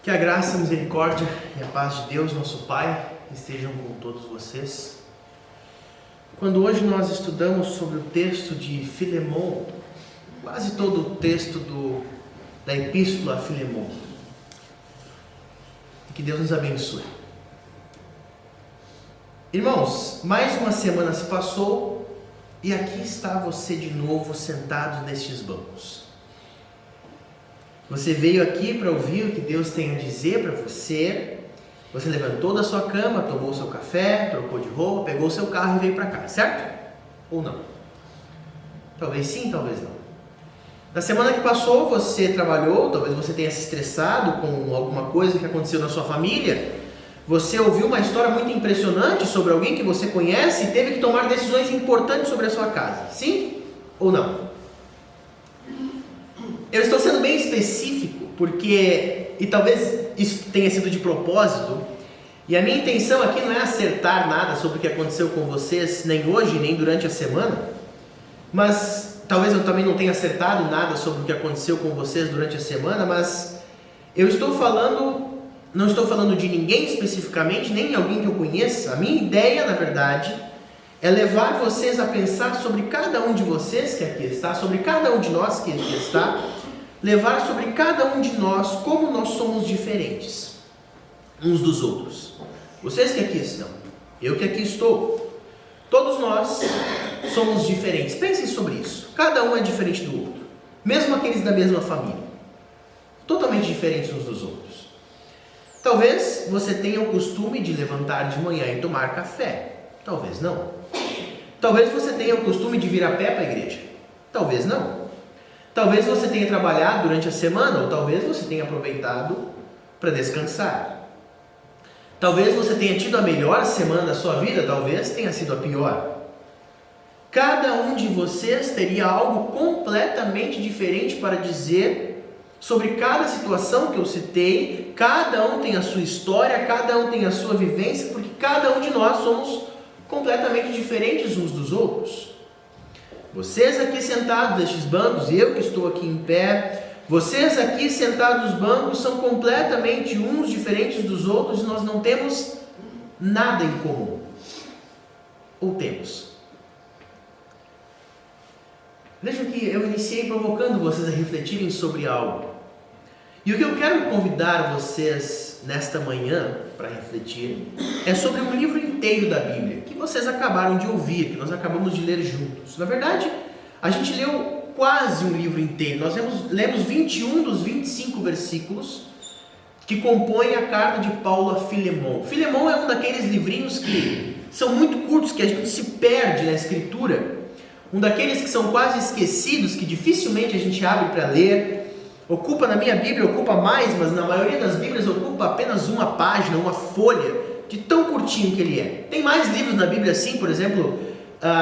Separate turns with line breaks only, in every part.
Que a graça, a misericórdia e a paz de Deus, nosso Pai, estejam com todos vocês. Quando hoje nós estudamos sobre o texto de Filemão, quase todo o texto da Epístola a Filemão, que Deus nos abençoe. Irmãos, mais uma semana se passou e aqui está você de novo sentado nestes bancos. Você veio aqui para ouvir o que Deus tem a dizer para você. Você levantou da sua cama, tomou seu café, trocou de roupa, pegou seu carro e veio para cá, certo? Ou não? Talvez sim, talvez não. Na semana que passou você trabalhou, talvez você tenha se estressado com alguma coisa que aconteceu na sua família. Você ouviu uma história muito impressionante sobre alguém que você conhece e teve que tomar decisões importantes sobre a sua casa. Sim ou não? Eu estou sendo bem específico porque, e talvez isso tenha sido de propósito, e a minha intenção aqui não é acertar nada sobre o que aconteceu com vocês, nem hoje, nem durante a semana, mas talvez eu também não tenha acertado nada sobre o que aconteceu com vocês durante a semana, mas eu estou falando, não estou falando de ninguém especificamente, nem de alguém que eu conheça. A minha ideia, na verdade, é levar vocês a pensar sobre cada um de vocês que aqui está, sobre cada um de nós que aqui está, levar sobre cada um de nós como nós somos diferentes uns dos outros. Vocês que aqui estão, eu que aqui estou, todos nós somos diferentes. Pensem sobre isso. Cada um é diferente do outro, mesmo aqueles da mesma família, totalmente diferentes uns dos outros. Talvez você tenha o costume de levantar de manhã e tomar café. Talvez não. Talvez você tenha o costume de vir a pé para a igreja. Talvez não. Talvez você tenha trabalhado durante a semana, ou talvez você tenha aproveitado para descansar. Talvez você tenha tido a melhor semana da sua vida, talvez tenha sido a pior. Cada um de vocês teria algo completamente diferente para dizer sobre cada situação que eu citei. Cada um tem a sua história, cada um tem a sua vivência, porque cada um de nós somos completamente diferentes uns dos outros. Vocês aqui sentados nestes bancos, eu que estou aqui em pé, vocês aqui sentados nos bancos são completamente uns diferentes dos outros e nós não temos nada em comum. Ou temos? Vejam que eu iniciei provocando vocês a refletirem sobre algo. E o que eu quero convidar vocês nesta manhã para refletir é sobre um livro inteiro da Bíblia, que vocês acabaram de ouvir, que nós acabamos de ler juntos. Na verdade, a gente leu quase um livro inteiro. Nós lemos 21 dos 25 versículos que compõem a carta de Paulo a Filemão. Filemão é um daqueles livrinhos que são muito curtos, que a gente se perde na escritura. Um daqueles que são quase esquecidos, que dificilmente a gente abre para ler. Ocupa, na minha Bíblia, ocupa mais, mas na maioria das Bíblias ocupa apenas uma página, uma folha, de tão curtinho que ele é. Tem mais livros na Bíblia assim, por exemplo,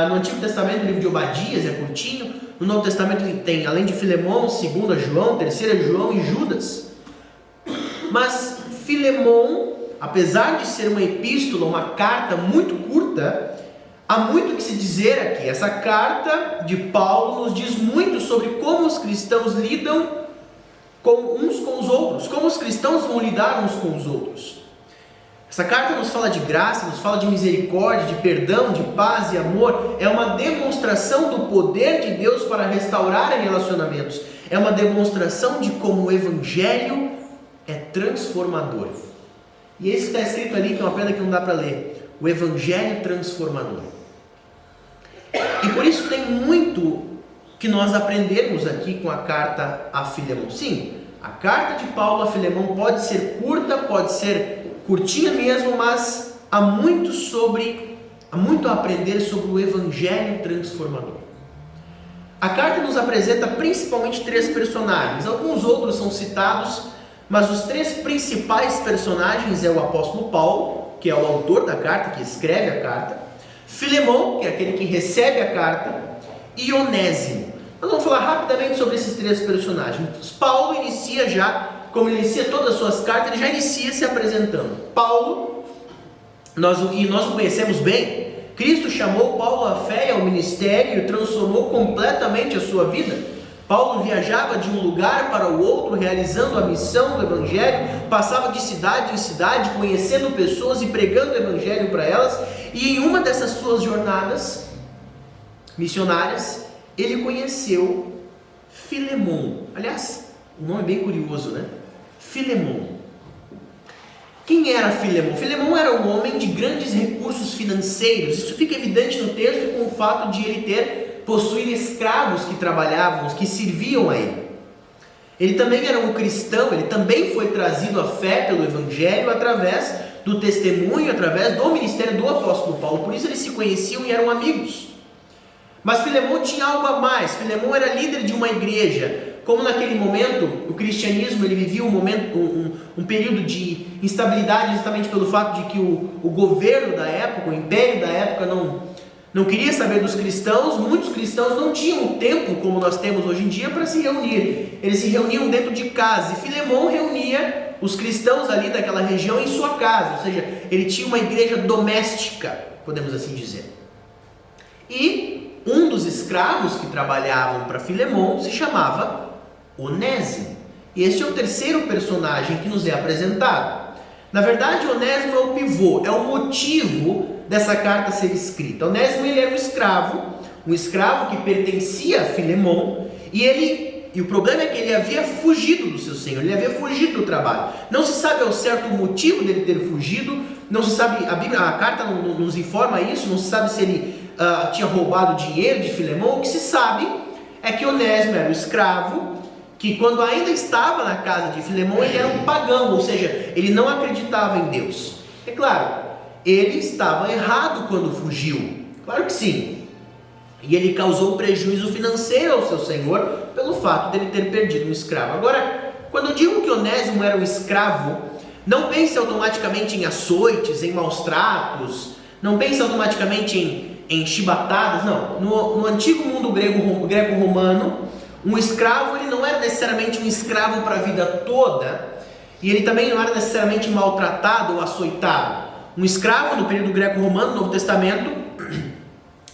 no Antigo Testamento o livro de Obadias é curtinho, no Novo Testamento tem, além de Filemão, 2 João, 3 João e Judas. Mas Filemão, apesar de ser uma epístola, uma carta muito curta, há muito que se dizer aqui. Essa carta de Paulo nos diz muito sobre como os cristãos lidam uns com os outros, como os cristãos vão lidar uns com os outros. Essa carta nos fala de graça, nos fala de misericórdia, de perdão, de paz e amor. É uma demonstração do poder de Deus para restaurar relacionamentos. É uma demonstração de como o Evangelho é transformador. E é isso que está escrito ali, que é uma pena que não dá para ler. O Evangelho transformador. E por isso tem muito que nós aprendemos aqui com a carta a Filemão. Sim, a carta de Paulo a Filemão pode ser curta, pode ser curtinha mesmo, mas há muito a aprender sobre o Evangelho transformador. A carta nos apresenta principalmente 3 personagens. Alguns outros são citados, mas os 3 principais personagens é o apóstolo Paulo, que é o autor da carta, que escreve a carta, Filemão, que é aquele que recebe a carta, e Onésimo. Nós vamos falar rapidamente sobre esses 3 personagens. Paulo inicia já, como ele inicia todas as suas cartas, ele já inicia se apresentando. Paulo, nós o conhecemos bem. Cristo chamou Paulo à fé e ao ministério e transformou completamente a sua vida. Paulo viajava de um lugar para o outro, realizando a missão do Evangelho, passava de cidade em cidade, conhecendo pessoas e pregando o Evangelho para elas, e em uma dessas suas jornadas missionárias, ele conheceu Filemon. Aliás, um nome bem curioso, né? Filemon. Quem era Filemon? Filemon era um homem de grandes recursos financeiros. Isso fica evidente no texto com o fato de ele possuir escravos que trabalhavam, que serviam a ele. Ele também era um cristão, ele também foi trazido à fé pelo Evangelho através do testemunho, através do ministério do apóstolo Paulo. Por isso eles se conheciam e eram amigos. Mas Filemon tinha algo a mais. Filemon era líder de uma igreja. Como naquele momento o cristianismo ele vivia um período de instabilidade, justamente pelo fato de que o governo da época, o império da época não queria saber dos cristãos. Muitos cristãos não tinham tempo como nós temos hoje em dia para se reunir. Eles se reuniam dentro de casa, e Filemon reunia os cristãos ali daquela região em sua casa, ou seja, ele tinha uma igreja doméstica, podemos assim dizer. E um dos escravos que trabalhavam para Filemon se chamava Onésimo. E este é o terceiro personagem que nos é apresentado. Na verdade, Onésimo é o pivô, é o motivo dessa carta ser escrita. Onésimo ele era um escravo que pertencia a Filemon, e o problema é que ele havia fugido do seu senhor, ele havia fugido do trabalho. Não se sabe ao certo o motivo dele ter fugido, não se sabe, a carta não nos informa isso, não se sabe se ele tinha roubado dinheiro de Filemon. O que se sabe é que Onésimo era um escravo, que quando ainda estava na casa de Filemon, ele era um pagão, ou seja, ele não acreditava em Deus. É claro, ele estava errado quando fugiu, claro que sim, e ele causou prejuízo financeiro ao seu senhor pelo fato dele ter perdido um escravo. Agora, quando eu digo que Onésimo era um escravo, não pense automaticamente em açoites, em maus tratos, não pense automaticamente em chibatadas, não. No antigo mundo greco-romano, um escravo ele não era necessariamente um escravo para a vida toda, e ele também não era necessariamente maltratado ou açoitado. Um escravo no período greco-romano, no Novo Testamento,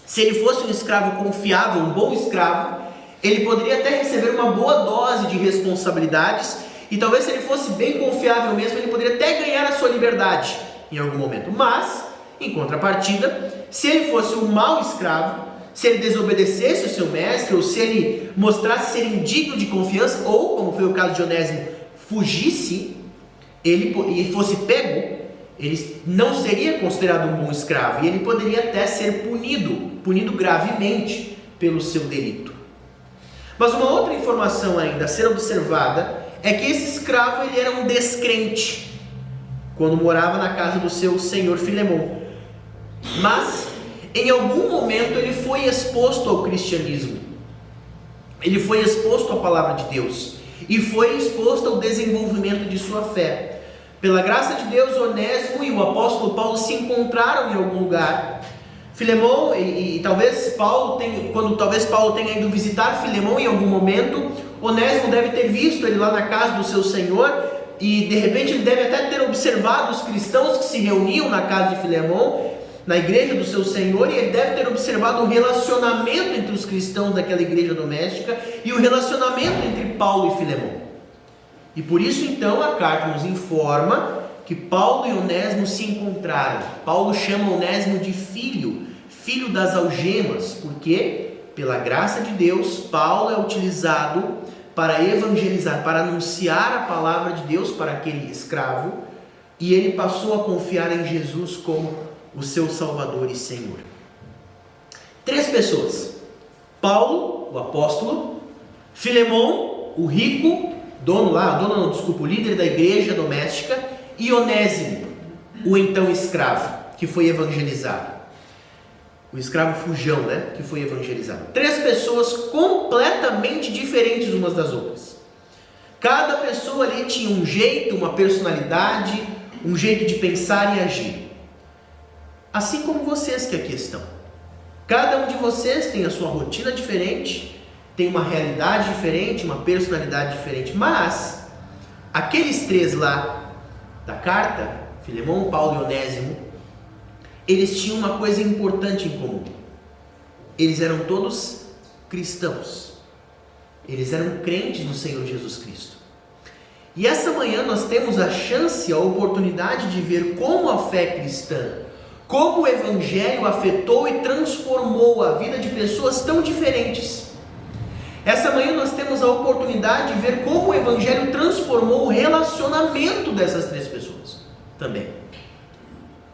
se ele fosse um escravo confiável, um bom escravo, ele poderia até receber uma boa dose de responsabilidades, e talvez se ele fosse bem confiável mesmo, ele poderia até ganhar a sua liberdade em algum momento. Mas, em contrapartida, se ele fosse um mau escravo, se ele desobedecesse o seu mestre, ou se ele mostrasse ser indigno de confiança, ou, como foi o caso de Onésimo, fugisse, e fosse pego, ele não seria considerado um bom escravo, e ele poderia até ser punido gravemente pelo seu delito. Mas uma outra informação ainda a ser observada é que esse escravo ele era um descrente quando morava na casa do seu senhor Filemon. Mas em algum momento ele foi exposto ao cristianismo, ele foi exposto à palavra de Deus e foi exposto ao desenvolvimento de sua fé. Pela graça de Deus, Onésimo e o apóstolo Paulo se encontraram em algum lugar. Filemon e talvez Paulo tenha ido visitar Filemon em algum momento. Onésimo deve ter visto ele lá na casa do seu senhor, e de repente ele deve até ter observado os cristãos que se reuniam na casa de Filemon, na igreja do seu senhor, e ele deve ter observado o relacionamento entre os cristãos daquela igreja doméstica e o relacionamento entre Paulo e Filemon. E por isso então a carta nos informa que Paulo e Onésimo se encontraram. Paulo chama Onésimo de filho das algemas, porque pela graça de Deus, Paulo é utilizado para evangelizar, para anunciar a palavra de Deus para aquele escravo, e ele passou a confiar em Jesus como o seu Salvador e Senhor. 3 pessoas: Paulo, o apóstolo; Filemon, o rico, o líder da igreja doméstica; e Onésimo, o então escravo, que foi evangelizado. O escravo fujão, que foi evangelizado. 3 pessoas completamente diferentes umas das outras. Cada pessoa ali tinha um jeito, uma personalidade, um jeito de pensar e agir. Assim como vocês que aqui estão. Cada um de vocês tem a sua rotina diferente, tem uma realidade diferente, uma personalidade diferente. Mas aqueles 3 lá da carta, Filemon, Paulo e Onésimo, eles tinham uma coisa importante em comum: eles eram todos cristãos. Eles eram crentes no Senhor Jesus Cristo. E essa manhã nós temos a chance, a oportunidade de ver como a fé cristã, como o Evangelho afetou e transformou a vida de pessoas tão diferentes. Essa manhã nós temos a oportunidade de ver como o Evangelho transformou o relacionamento dessas três pessoas também.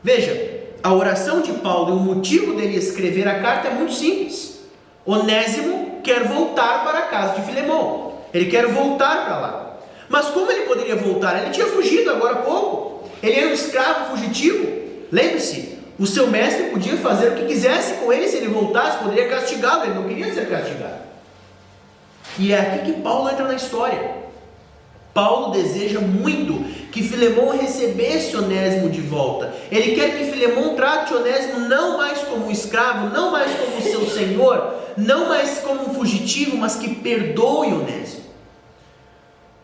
Veja, a oração de Paulo e o motivo dele escrever a carta é muito simples. Onésimo quer voltar para a casa de Filemão. Ele quer voltar para lá. Mas como ele poderia voltar? Ele tinha fugido agora há pouco. Ele era um escravo fugitivo. Lembre-se, o seu mestre podia fazer o que quisesse com ele se ele voltasse, poderia castigá-lo. Ele não queria ser castigado. E é aqui que Paulo entra na história. Paulo deseja muito que Filemão recebesse Onésimo de volta. Ele quer que Filemão trate Onésimo não mais como um escravo, não mais como seu senhor, não mais como um fugitivo, mas que perdoe Onésimo.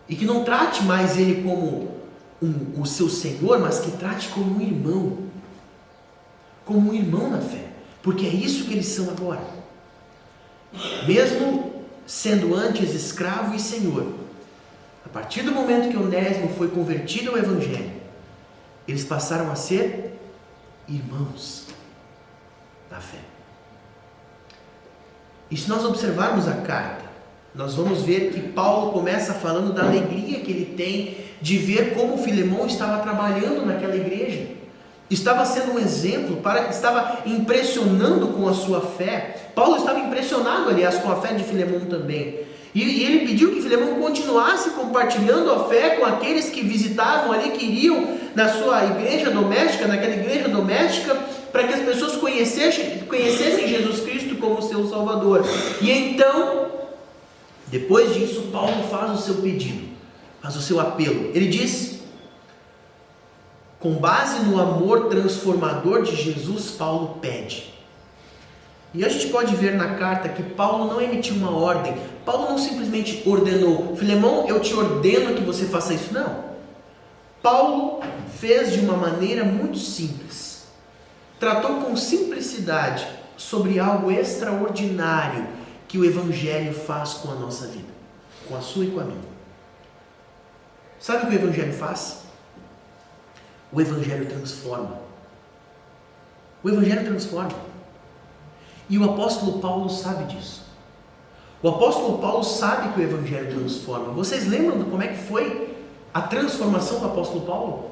E que não trate mais ele como o seu senhor, mas que trate como um irmão. Como um irmão na fé. Porque é isso que eles são agora. Mesmo sendo antes escravo e senhor, a partir do momento que Onésimo foi convertido ao Evangelho, eles passaram a ser irmãos da fé. E se nós observarmos a carta, nós vamos ver que Paulo começa falando da alegria que ele tem de ver como Filemão estava trabalhando naquela igreja. Estava sendo um exemplo, estava impressionando com a sua fé. Paulo estava impressionado, aliás, com a fé de Filemão também. E ele pediu que Filemão continuasse compartilhando a fé com aqueles que visitavam ali, que iriam na sua igreja doméstica, naquela igreja doméstica, para que as pessoas conhecessem Jesus Cristo como seu Salvador. E então, depois disso, Paulo faz o seu pedido, faz o seu apelo. Ele diz: com base no amor transformador de Jesus, Paulo pede. E a gente pode ver na carta que Paulo não emitiu uma ordem. Paulo não simplesmente ordenou: Filemão, eu te ordeno que você faça isso. Não. Paulo fez de uma maneira muito simples. Tratou com simplicidade sobre algo extraordinário que o Evangelho faz com a nossa vida, com a sua e com a minha. Sabe o que o Evangelho faz? O Evangelho transforma. O Evangelho transforma. E o apóstolo Paulo sabe disso. O apóstolo Paulo sabe que o Evangelho transforma. Vocês lembram de como é que foi a transformação do apóstolo Paulo?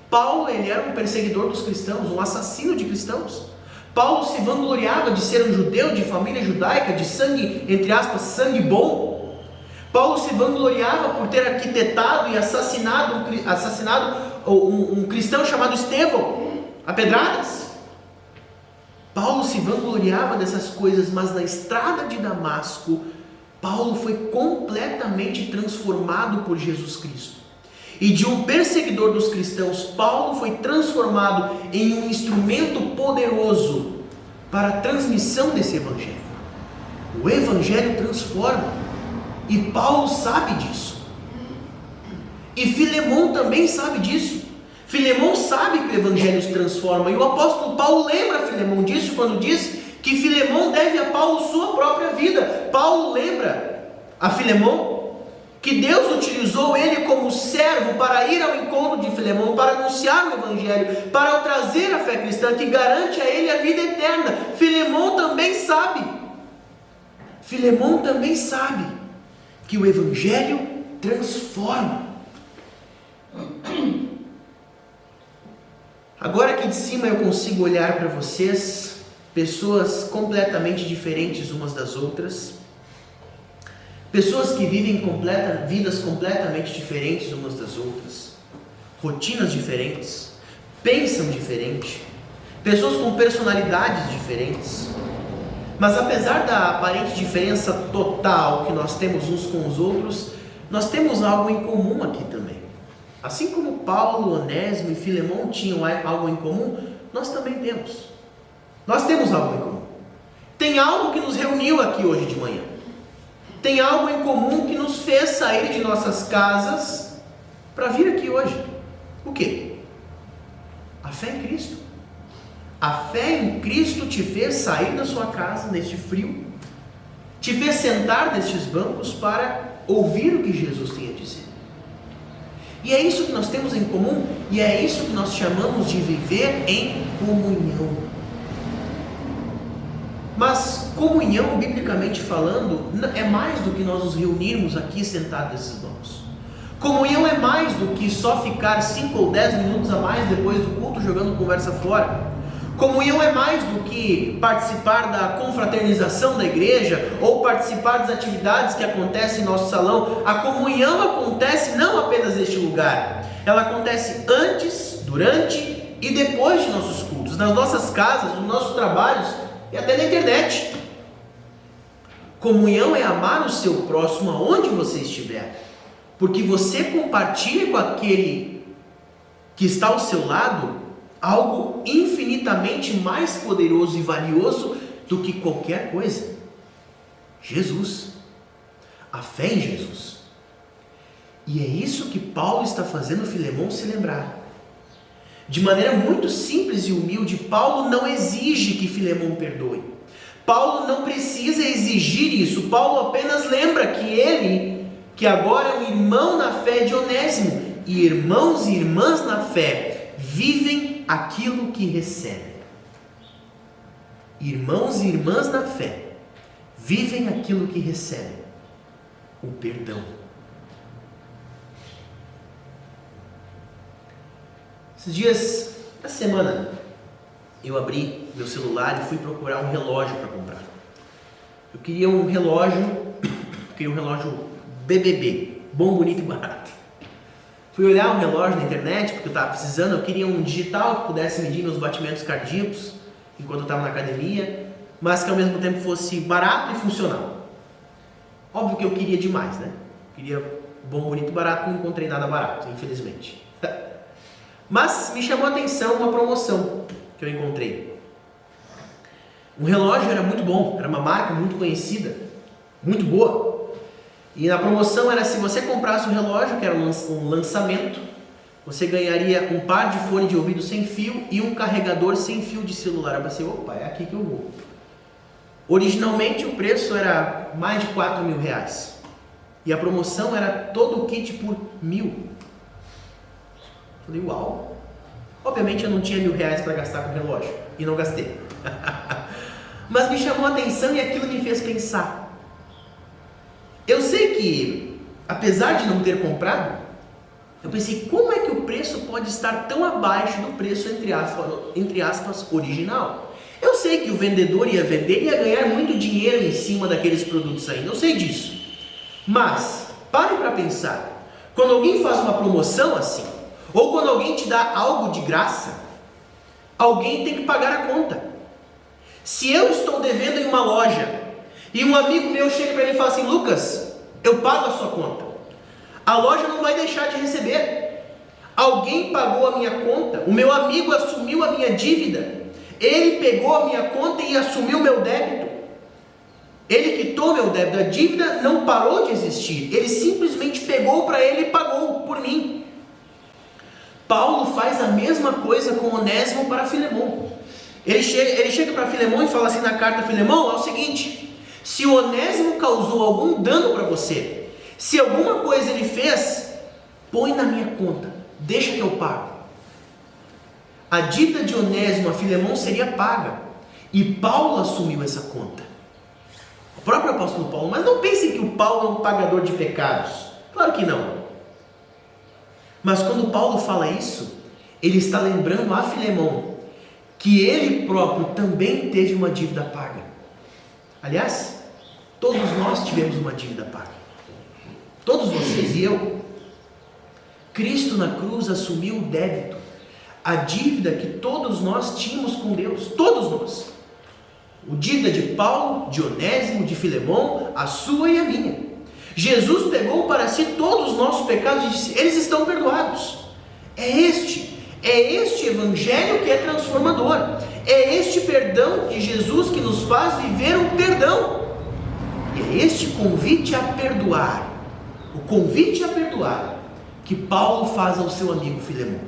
Paulo, ele era um perseguidor dos cristãos, um assassino de cristãos. Paulo se vangloriava de ser um judeu de família judaica, de sangue, entre aspas, sangue bom. Paulo se vangloriava por ter arquitetado e assassinado um cristão chamado Estevão, a pedradas. Paulo se vangloriava dessas coisas, mas na estrada de Damasco, Paulo foi completamente transformado por Jesus Cristo. E de um perseguidor dos cristãos, Paulo foi transformado em um instrumento poderoso para a transmissão desse Evangelho. O Evangelho transforma. E Paulo sabe disso. E Filemão também sabe disso. Filemão sabe que o Evangelho se transforma. E o apóstolo Paulo lembra Filemão disso quando diz que Filemão deve a Paulo sua própria vida. Paulo lembra a Filemão que Deus utilizou ele como servo para ir ao encontro de Filemão, para anunciar o Evangelho, para trazer a fé cristã que garante a ele a vida eterna. Filemão também sabe. Filemão também sabe que o Evangelho transforma. Agora aqui de cima eu consigo olhar para vocês, pessoas completamente diferentes umas das outras, pessoas que vivem vidas completamente diferentes umas das outras, rotinas diferentes, pensam diferente, pessoas com personalidades diferentes. Mas apesar da aparente diferença total que nós temos uns com os outros, nós temos algo em comum aqui também. Assim como Paulo, Onésimo e Filemão tinham algo em comum, nós também temos. Nós temos algo em comum. Tem algo que nos reuniu aqui hoje de manhã. Tem algo em comum que nos fez sair de nossas casas para vir aqui hoje. O quê? A fé em Cristo. A fé em Cristo te fez sair da sua casa neste frio, te fez sentar nestes bancos para ouvir o que Jesus tem a dizer. E é isso que nós temos em comum, e é isso que nós chamamos de viver em comunhão. Mas comunhão, biblicamente falando, é mais do que nós nos reunirmos aqui sentados nesses bancos. Comunhão é mais do que só ficar 5 ou 10 minutos a mais depois do culto jogando conversa fora. Comunhão é mais do que participar da confraternização da igreja ou participar das atividades que acontecem em nosso salão. A comunhão acontece não apenas neste lugar, ela acontece antes, durante e depois de nossos cultos, nas nossas casas, nos nossos trabalhos e até na internet. Comunhão é amar o seu próximo aonde você estiver, porque você compartilha com aquele que está ao seu lado algo infinitamente mais poderoso e valioso do que qualquer coisa: Jesus, a fé em Jesus. E é isso que Paulo está fazendo Filemão se lembrar. De maneira muito simples e humilde, Paulo não exige que Filemão perdoe. Paulo não precisa exigir isso. Paulo apenas lembra que ele, que agora é um irmão na fé de Onésimo, e irmãos e irmãs na fé vivem aquilo que recebem. Irmãos e irmãs na fé vivem aquilo que recebem: o perdão. Esses dias, essa semana, eu abri meu celular e fui procurar um relógio para comprar. Eu queria um relógio BBB, bom, bonito e barato. Fui olhar um relógio na internet porque eu estava precisando. Eu queria um digital que pudesse medir meus batimentos cardíacos enquanto eu estava na academia, mas que ao mesmo tempo fosse barato e funcional. Óbvio que eu queria demais, né? Queria bom, bonito e barato, não encontrei nada barato, infelizmente. Mas me chamou a atenção uma promoção que eu encontrei. O relógio era muito bom, era uma marca muito conhecida, muito boa. E na promoção era: se você comprasse um relógio, que era um lançamento, você ganharia um par de fone de ouvido sem fio e um carregador sem fio de celular. Eu pensei: opa, é aqui que eu vou. Originalmente o preço era mais de R$4.000 e a promoção era todo o kit por R$1.000. Falei: uau! Obviamente eu não tinha R$1.000 para gastar com o relógio e não gastei. Mas me chamou a atenção e aquilo me fez pensar. Eu sei que, apesar de não ter comprado, eu pensei: como é que o preço pode estar tão abaixo do preço, entre aspas, original? Eu sei que o vendedor ia vender e ia ganhar muito dinheiro em cima daqueles produtos ainda, eu sei disso. Mas, pare para pensar, quando alguém faz uma promoção assim, ou quando alguém te dá algo de graça, alguém tem que pagar a conta. Se eu estou devendo em uma loja e um amigo meu chega para mim e fala assim: Lucas, eu pago a sua conta, a loja não vai deixar de receber. Alguém pagou a minha conta, o meu amigo assumiu a minha dívida, ele pegou a minha conta e assumiu o meu débito, ele quitou meu débito, a dívida não parou de existir, ele simplesmente pegou para ele e pagou por mim. Paulo faz a mesma coisa com Onésimo para Filemão. Ele chega para Filemão e fala assim na carta: Filemão, é o seguinte, se o Onésimo causou algum dano para você, se alguma coisa ele fez, põe na minha conta, deixa que eu pago. A dívida de Onésimo a Filemão seria paga, e Paulo assumiu essa conta. O próprio apóstolo Paulo. Mas não pensem que o Paulo é um pagador de pecados, claro que não. Mas quando Paulo fala isso, ele está lembrando a Filemão que ele próprio também teve uma dívida paga. Aliás, todos nós tivemos uma dívida paga. Todos vocês e eu. Cristo na cruz assumiu o débito, a dívida que todos nós tínhamos com Deus. Todos nós. O dívida de Paulo, de Onésimo, de Filemão, a sua e a minha. Jesus pegou para si todos os nossos pecados e disse: eles estão perdoados. É este evangelho que é transformador. É este perdão de Jesus que nos faz viver o perdão. E é este convite a perdoar, o convite a perdoar, que Paulo faz ao seu amigo Filemão.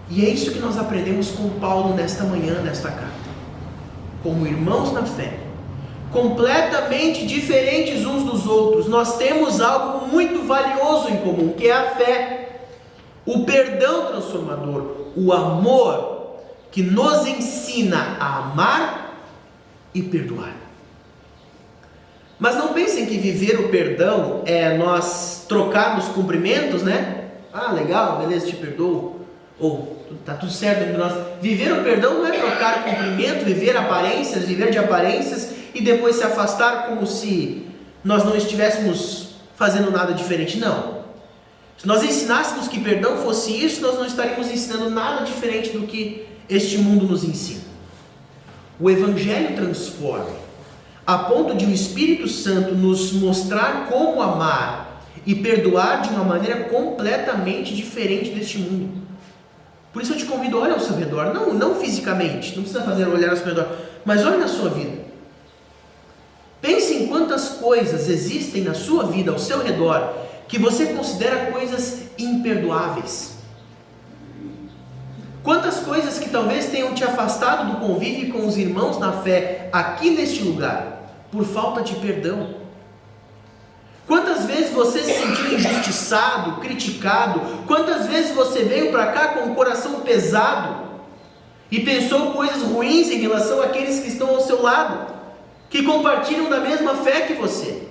E é isso que nós aprendemos com Paulo nesta manhã, nesta carta. Como irmãos na fé, completamente diferentes uns dos outros, nós temos algo muito valioso em comum, que é a fé, o perdão transformador, o amor que nos ensina a amar e perdoar. Mas não pensem que viver o perdão é nós trocarmos cumprimentos, né? Ah, legal, beleza, te perdoo. Ou tá tudo certo entre nós. Viver o perdão não é trocar cumprimento, viver aparências, viver de aparências e depois se afastar como se nós não estivéssemos fazendo nada diferente. Não. Se nós ensinássemos que perdão fosse isso, nós não estaríamos ensinando nada diferente do que este mundo nos ensina. O Evangelho transforma, a ponto de o Espírito Santo nos mostrar como amar e perdoar de uma maneira completamente diferente deste mundo. Por isso eu te convido a olhar ao seu redor, não fisicamente, não precisa fazer olhar ao seu redor, mas olhe na sua vida. Pense em quantas coisas existem na sua vida, ao seu redor, que você considera coisas imperdoáveis. Quantas coisas que talvez tenham te afastado do convívio com os irmãos na fé aqui neste lugar, por falta de perdão. Quantas vezes você se sentiu injustiçado, criticado? Quantas vezes você veio para cá com o coração pesado e pensou coisas ruins em relação àqueles que estão ao seu lado, que compartilham da mesma fé que você?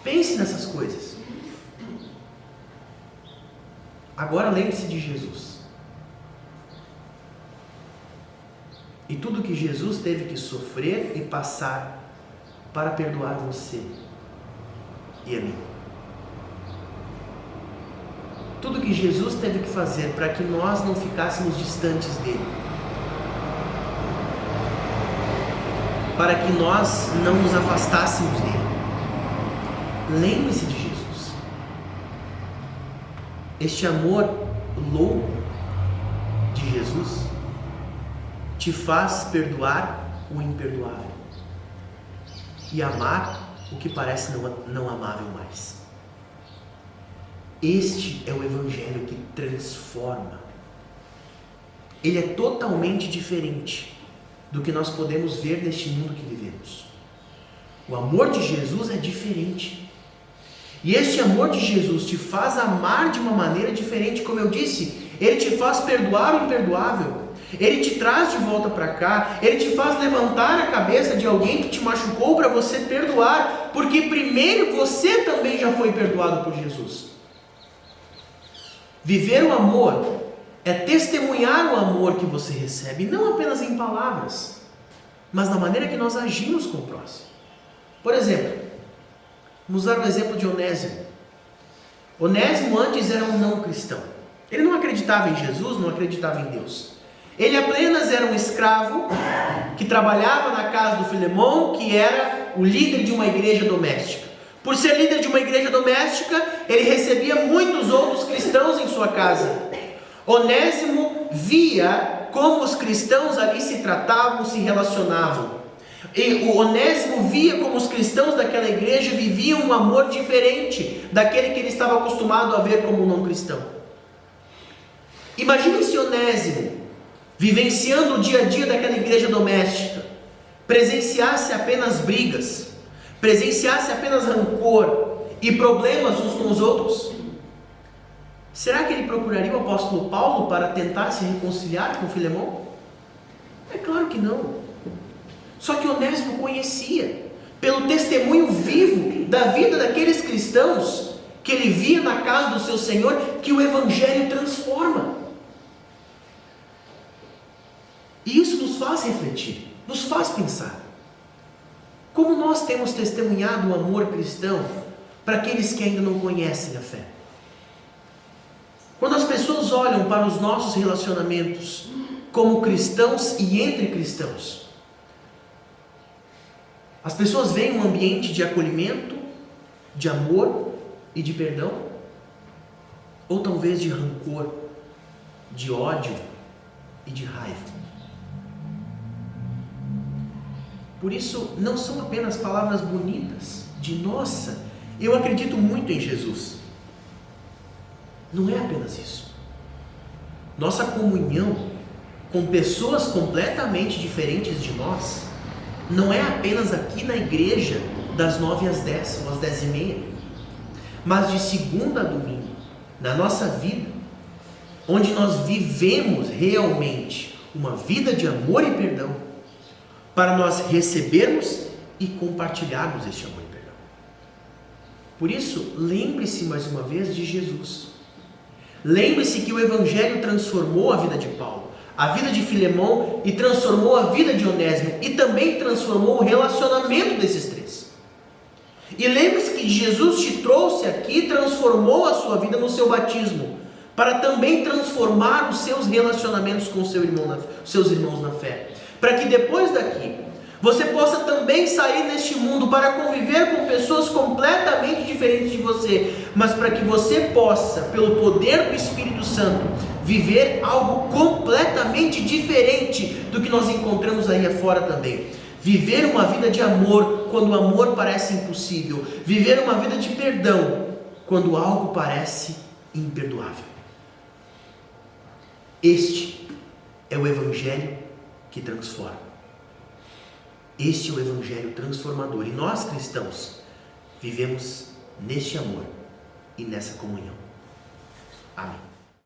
Pense nessas coisas. Agora lembre-se de Jesus. E tudo que Jesus teve que sofrer e passar para perdoar você e a mim. Tudo que Jesus teve que fazer para que nós não ficássemos distantes dele. Para que nós não nos afastássemos dele. Lembre-se de Jesus. Este amor louco de Jesus te faz perdoar o imperdoável e amar o que parece não amável mais. Este é o Evangelho que transforma. Ele é totalmente diferente do que nós podemos ver neste mundo que vivemos. O amor de Jesus é diferente. E este amor de Jesus te faz amar de uma maneira diferente. Como eu disse, ele te faz perdoar o imperdoável. Ele te traz de volta para cá, ele te faz levantar a cabeça de alguém que te machucou para você perdoar, porque primeiro você também já foi perdoado por Jesus. Viver o amor é testemunhar o amor que você recebe, não apenas em palavras, mas na maneira que nós agimos com o próximo. Por exemplo, vamos usar o exemplo de Onésimo. Onésimo antes era um não cristão. Ele não acreditava em Jesus, não acreditava em Deus. Ele apenas era um escravo que trabalhava na casa do Filemão, que era o líder de uma igreja doméstica. Por ser líder de uma igreja doméstica, ele recebia muitos outros cristãos em sua casa. Onésimo via como os cristãos ali se tratavam, se relacionavam. E o Onésimo via como os cristãos daquela igreja viviam um amor diferente daquele que ele estava acostumado a ver como não cristão. Imagine se Onésimo, vivenciando o dia a dia daquela igreja doméstica, presenciasse apenas brigas, presenciasse apenas rancor e problemas uns com os outros. Será que ele procuraria o apóstolo Paulo para tentar se reconciliar com Filemão? É claro que não. Só que Onésimo conhecia, pelo testemunho vivo da vida daqueles cristãos que ele via na casa do seu Senhor, que o Evangelho transforma. E isso nos faz refletir, nos faz pensar. Como nós temos testemunhado o amor cristão para aqueles que ainda não conhecem a fé? Quando as pessoas olham para os nossos relacionamentos como cristãos e entre cristãos, as pessoas veem um ambiente de acolhimento, de amor e de perdão? Ou talvez de rancor, de ódio e de raiva? Por isso, não são apenas palavras bonitas de nossa, eu acredito muito em Jesus. Não é apenas isso. Nossa comunhão com pessoas completamente diferentes de nós não é apenas aqui na igreja das 9 às 10 ou às 10h30, mas de segunda a domingo, na nossa vida, onde nós vivemos realmente uma vida de amor e perdão, para nós recebermos e compartilharmos este amor e perdão. Por isso, lembre-se mais uma vez de Jesus. Lembre-se que o Evangelho transformou a vida de Paulo, a vida de Filemão e transformou a vida de Onésimo e também transformou o relacionamento desses três. E lembre-se que Jesus te trouxe aqui e transformou a sua vida no seu batismo, para também transformar os seus relacionamentos com seus irmãos na fé. Para que depois daqui, você possa também sair neste mundo para conviver com pessoas completamente diferentes de você, mas para que você possa, pelo poder do Espírito Santo, viver algo completamente diferente do que nós encontramos aí afora também. Viver uma vida de amor quando o amor parece impossível. Viver uma vida de perdão quando algo parece imperdoável. Este é o Evangelho que transforma. Este é o Evangelho transformador. E nós, cristãos, vivemos neste amor e nessa comunhão. Amém.